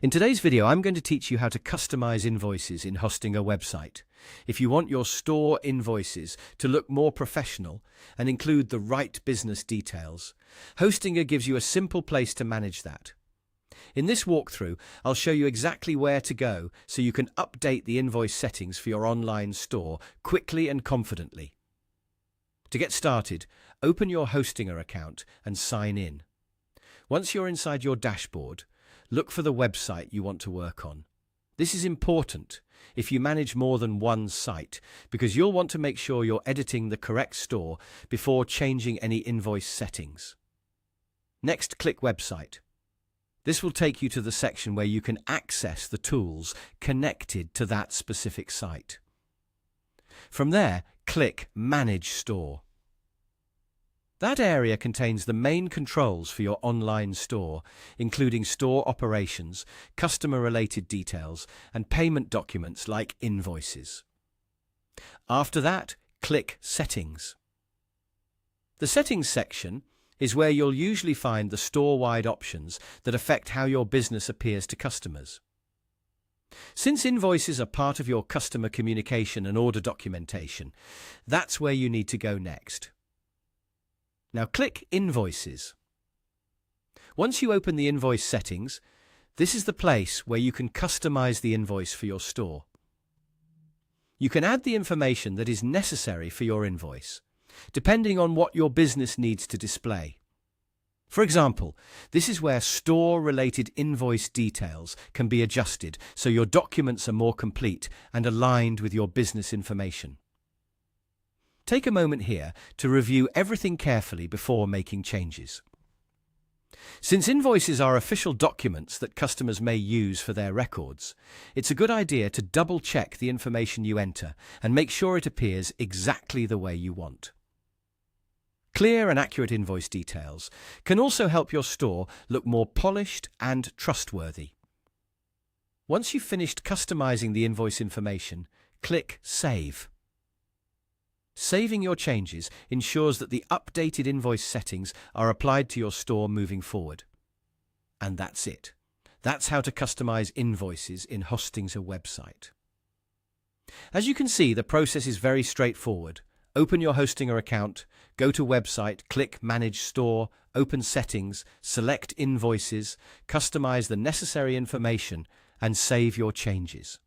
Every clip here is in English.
In today's video, I'm going to teach you how to customize invoices in Hostinger website. If you want your store invoices to look more professional and include the right business details, Hostinger gives you a simple place to manage that. In this walkthrough, I'll show you exactly where to go so you can update the invoice settings for your online store quickly and confidently. To get started, open your Hostinger account and sign in. Once you're inside your dashboard, look for the website you want to work on. This is important if you manage more than one site, because you'll want to make sure you're editing the correct store before changing any invoice settings. Next, click Website. This will take you to the section where you can access the tools connected to that specific site. From there, click Manage Store. That area contains the main controls for your online store, including store operations, customer-related details, and payment documents like invoices. After that, click Settings. The Settings section is where you'll usually find the store-wide options that affect how your business appears to customers. Since invoices are part of your customer communication and order documentation, that's where you need to go next. Now click Invoices. Once you open the invoice settings, this is the place where you can customize the invoice for your store. You can add the information that is necessary for your invoice, depending on what your business needs to display. For example, this is where store-related invoice details can be adjusted so your documents are more complete and aligned with your business information. Take a moment here to review everything carefully before making changes. Since invoices are official documents that customers may use for their records, it's a good idea to double-check the information you enter and make sure it appears exactly the way you want. Clear and accurate invoice details can also help your store look more polished and trustworthy. Once you've finished customizing the invoice information, click Save. Saving your changes ensures that the updated invoice settings are applied to your store moving forward. And that's it. That's how to customize invoices in Hostinger website. As you can see, the process is very straightforward. Open your Hostinger account, go to Website, click Manage Store, open Settings, select Invoices, customize the necessary information, and save your changes.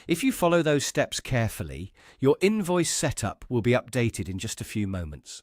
If you follow those steps carefully, your invoice setup will be updated in just a few moments.